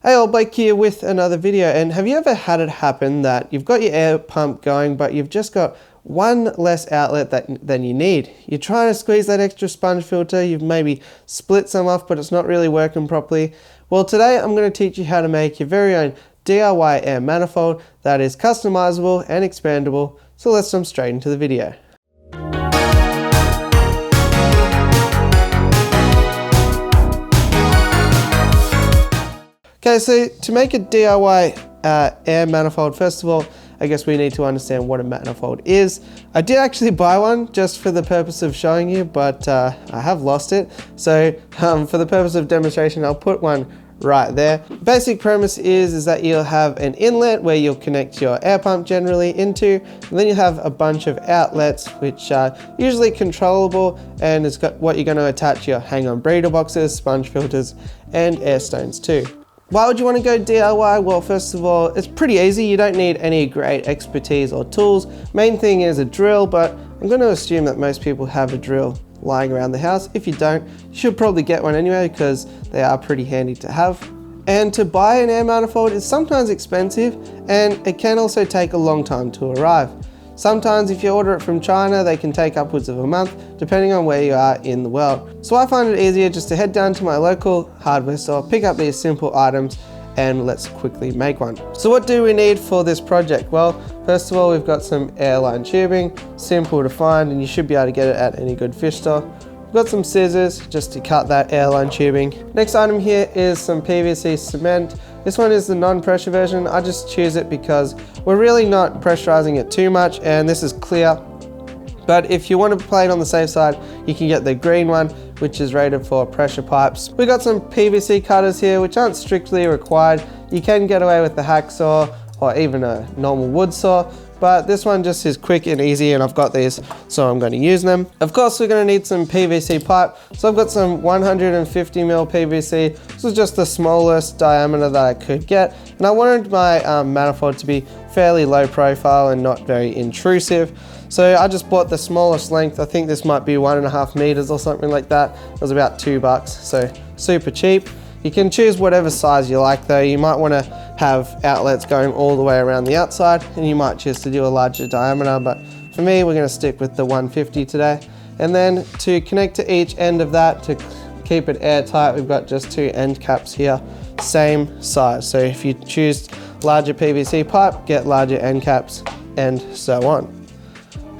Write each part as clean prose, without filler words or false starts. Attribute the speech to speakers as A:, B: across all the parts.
A: Hey all, Blake here with another video. And have you ever had it happen that you've got your air pump going, but you've just got one less outlet than you need? You're trying to squeeze that extra sponge filter, you've maybe split some off, but it's not really working properly. Well, today I'm going to teach you how to make your very own DIY air manifold that is customizable and expandable. So let's jump straight into the video. Okay, so to make a DIY air manifold, first of all, I guess we need to understand what a manifold is. I did actually buy one just for the purpose of showing you, but I have lost it. So for the purpose of demonstration, I'll put one right there. Basic premise is that you'll have an inlet where you'll connect your air pump generally into, and then you have a bunch of outlets which are usually controllable, and it's got what you're going to attach your hang-on breeder boxes, sponge filters, and air stones too. Why would you want to go DIY? Well, first of all, it's pretty easy. You don't need any great expertise or tools. Main thing is a drill, but I'm going to assume that most people have a drill lying around the house. If you don't, you should probably get one anyway because they are pretty handy to have. And to buy an air manifold is sometimes expensive, and it can also take a long time to arrive. Sometimes if you order it from China, they can take upwards of a month, depending on where you are in the world. So I find it easier just to head down to my local hardware store, pick up these simple items, and let's quickly make one. So what do we need for this project? Well, first of all, we've got some airline tubing, simple to find, and you should be able to get it at any good fish store. We've got some scissors just to cut that airline tubing. Next item here is some PVC cement. This one is the non-pressure version. I just choose it because we're really not pressurizing it too much, and this is clear. But if you want to play it on the safe side, you can get the green one, which is rated for pressure pipes. We've got some PVC cutters here, which aren't strictly required. You can get away with the hacksaw or even a normal wood saw, but this one just is quick and easy, and I've got these, so I'm going to use them. Of course, we're going to need some PVC pipe. So I've got some 150mm PVC. This is just the smallest diameter that I could get, and I wanted my manifold to be fairly low profile and not very intrusive. So I just bought the smallest length. I think this might be 1.5 meters or something like that. It was about $2, so super cheap. You can choose whatever size you like though. You might want to have outlets going all the way around the outside, and you might choose to do a larger diameter, but for me, we're going to stick with the 150 today. And then to connect to each end of that, to keep it airtight, we've got just 2 end caps here, same size. So if you choose larger PVC pipe, get larger end caps, and so on.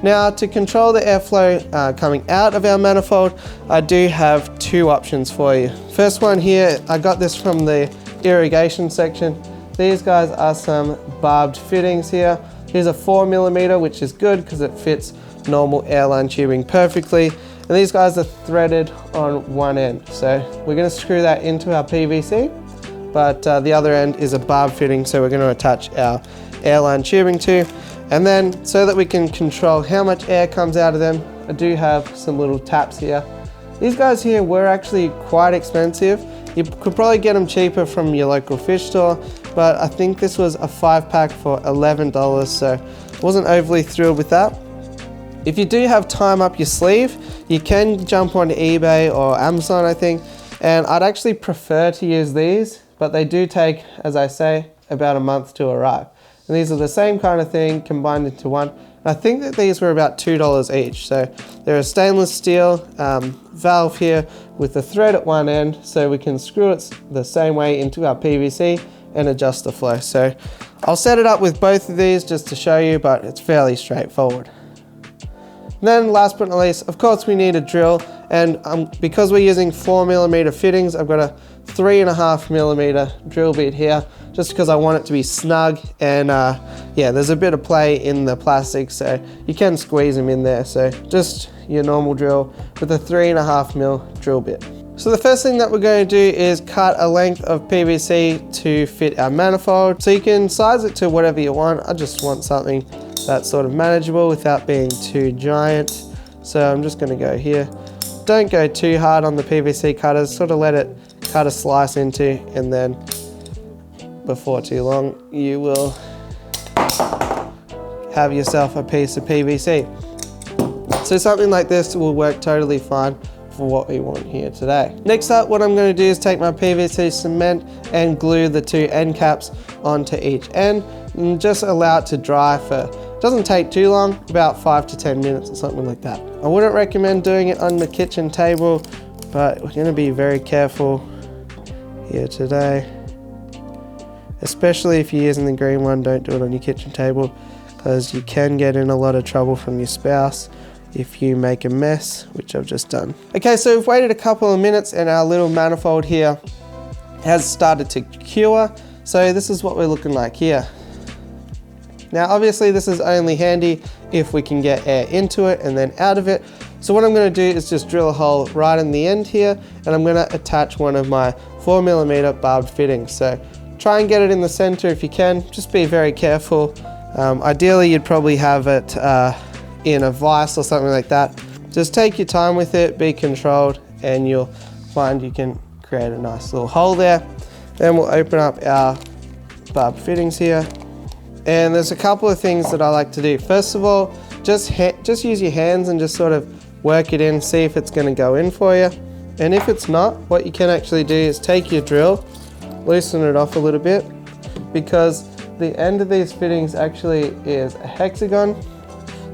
A: Now, to control the airflow coming out of our manifold, I do have 2 options for you. First one here, I got this from the irrigation section. These guys are some barbed fittings here. Here's a 4mm, which is good because it fits normal airline tubing perfectly. And these guys are threaded on one end. So we're going to screw that into our PVC, but the other end is a barb fitting, so we're going to attach our airline tubing to. And then, so that we can control how much air comes out of them, I do have some little taps here. These guys here were actually quite expensive. You could probably get them cheaper from your local fish store, but I think this was a 5-pack for $11, so I wasn't overly thrilled with that. If you do have time up your sleeve, you can jump on eBay or Amazon, I think, and I'd actually prefer to use these, but they do take, as I say, about a month to arrive. And these are the same kind of thing combined into one. I think that these were about $2 each. So they're a stainless steel valve here with a thread at one end, so we can screw it the same way into our PVC and adjust the flow. So I'll set it up with both of these just to show you, but it's fairly straightforward. And then last but not least, of course we need a drill, and because we're using 4mm fittings, I've got a 3.5mm drill bit here, just because I want it to be snug, and yeah, there's a bit of play in the plastic, so you can squeeze them in there. So just your normal drill with a 3.5mm drill bit. So the first thing that we're going to do is cut a length of PVC to fit our manifold. So you can size it to whatever you want. I just want something that's sort of manageable without being too giant. So I'm just going to go here. Don't go too hard on the PVC cutters, sort of let it cut a slice into, and then before too long you will have yourself a piece of PVC. So something like this will work totally fine for what we want here today. Next up, what I'm going to do is take my PVC cement and glue the 2 end caps onto each end and just allow it to dry for, doesn't take too long, about 5 to 10 minutes or something like that. I wouldn't recommend doing it on the kitchen table, but we're going to be very careful here today. Especially if you're using the green one, don't do it on your kitchen table, because you can get in a lot of trouble from your spouse if you make a mess, which I've just done. Okay, so we've waited a couple of minutes and our little manifold here has started to cure. So this is what we're looking like here. Now obviously this is only handy if we can get air into it and then out of it. So what I'm going to do is just drill a hole right in the end here, and I'm going to attach one of my 4mm barbed fittings. So try and get it in the center if you can, just be very careful. Ideally you'd probably have it in a vise or something like that. Just take your time with it, be controlled, and you'll find you can create a nice little hole there. Then we'll open up our barbed fittings here. And there's a couple of things that I like to do. First of all, just use your hands and just sort of work it in, see if it's going to go in for you. And if it's not, what you can actually do is take your drill, loosen it off a little bit, because the end of these fittings actually is a hexagon.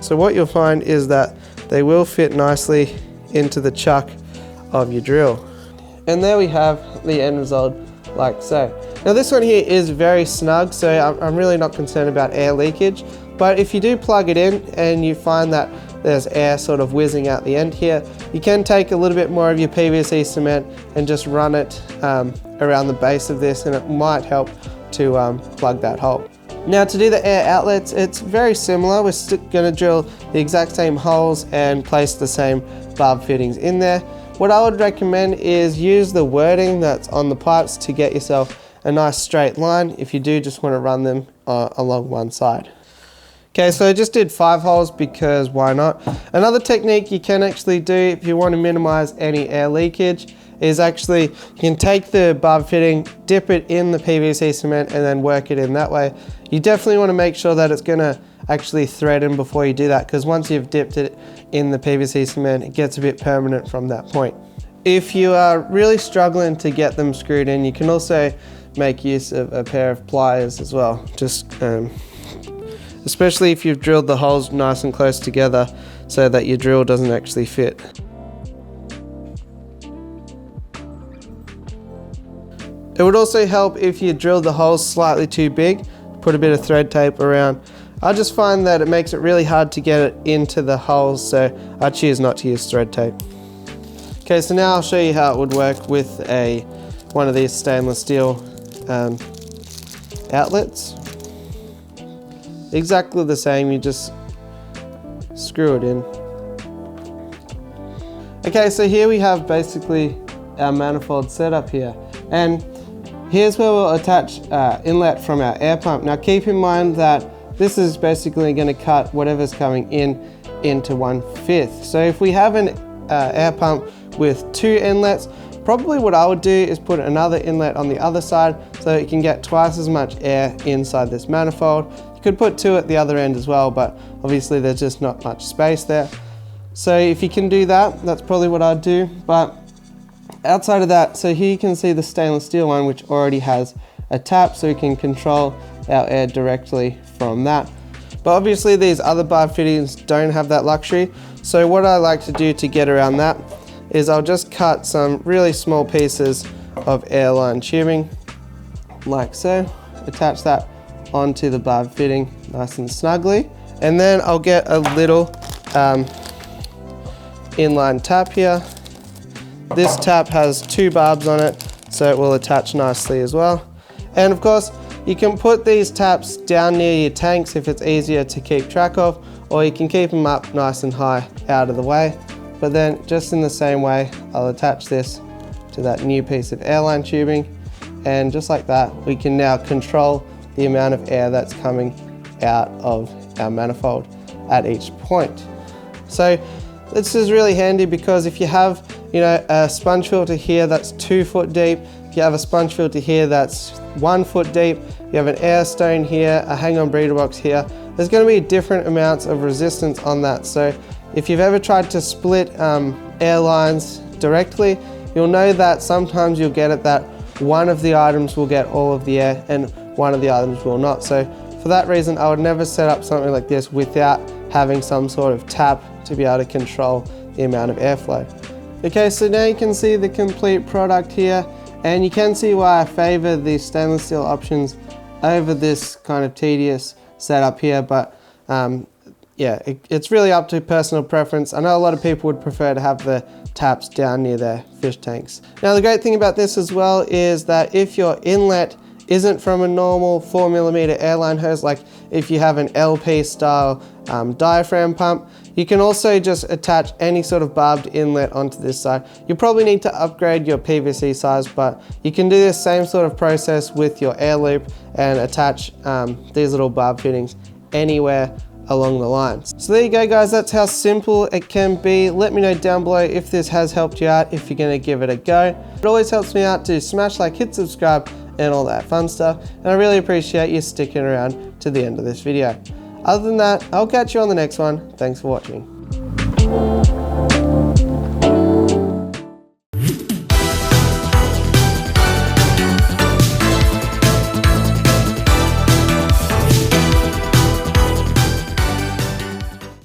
A: So what you'll find is that they will fit nicely into the chuck of your drill. And there we have the end result, like so. Now this one here is very snug, so I'm really not concerned about air leakage. But if you do plug it in and you find that there's air sort of whizzing out the end here, you can take a little bit more of your PVC cement and just run it around the base of this, and it might help to plug that hole. Now to do the air outlets, it's very similar. We're still going to drill the exact same holes and place the same barb fittings in there. What I would recommend is use the wording that's on the pipes to get yourself a nice straight line if you do just want to run them along one side. Okay, so I just did 5 holes because why not? Another technique you can actually do if you want to minimize any air leakage is actually you can take the barb fitting, dip it in the PVC cement, and then work it in that way. You definitely want to make sure that it's going to actually thread in before you do that, because once you've dipped it in the PVC cement, it gets a bit permanent from that point. If you are really struggling to get them screwed in, you can also make use of a pair of pliers as well. Just especially if you've drilled the holes nice and close together so that your drill doesn't actually fit. It would also help if you drilled the holes slightly too big, put a bit of thread tape around. I just find that it makes it really hard to get it into the holes, so I choose not to use thread tape. Okay, so now I'll show you how it would work with one of these stainless steel outlets. Exactly the same, you just screw it in. Okay, so here we have basically our manifold setup here, and here's where we'll attach inlet from our air pump. Now keep in mind that this is basically going to cut whatever's coming in into 1/5. So if we have an air pump with 2 inlets, probably what I would do is put another inlet on the other side so you can get twice as much air inside this manifold. You could put 2 at the other end as well, but obviously there's just not much space there. So if you can do that, that's probably what I'd do. But outside of that, so here you can see the stainless steel one, which already has a tap, so we can control our air directly from that. But obviously these other barb fittings don't have that luxury. So what I like to do to get around that is I'll just cut some really small pieces of airline tubing, like so. Attach that onto the barb fitting nice and snugly. And then I'll get a little inline tap here. This tap has 2 barbs on it, so it will attach nicely as well. And of course, you can put these taps down near your tanks if it's easier to keep track of, or you can keep them up nice and high out of the way. But then just in the same way, I'll attach this to that new piece of airline tubing, and just like that, we can now control the amount of air that's coming out of our manifold at each point. So this is really handy because if you have, you know, a sponge filter here that's 2 foot deep, if you have a sponge filter here that's 1 foot deep, you have an air stone here, a hang-on breeder box here, there's going to be different amounts of resistance on that. So if you've ever tried to split air lines directly, you'll know that sometimes you'll get it that one of the items will get all of the air and one of the items will not. So for that reason, I would never set up something like this without having some sort of tap to be able to control the amount of airflow. Okay, so now you can see the complete product here, and you can see why I favor the stainless steel options over this kind of tedious setup here, but yeah, it's really up to personal preference. I know a lot of people would prefer to have the taps down near their fish tanks. Now the great thing about this as well is that if your inlet isn't from a normal 4mm airline hose, like if you have an LP style diaphragm pump, you can also just attach any sort of barbed inlet onto this side. You probably need to upgrade your PVC size, but you can do this same sort of process with your air loop and attach these little barb fittings anywhere along the lines. So there you go guys, that's how simple it can be. Let me know down below if this has helped you out, if you're gonna give it a go. It always helps me out to smash like, hit subscribe, and all that fun stuff. And I really appreciate you sticking around to the end of this video. Other than that, I'll catch you on the next one. Thanks for watching.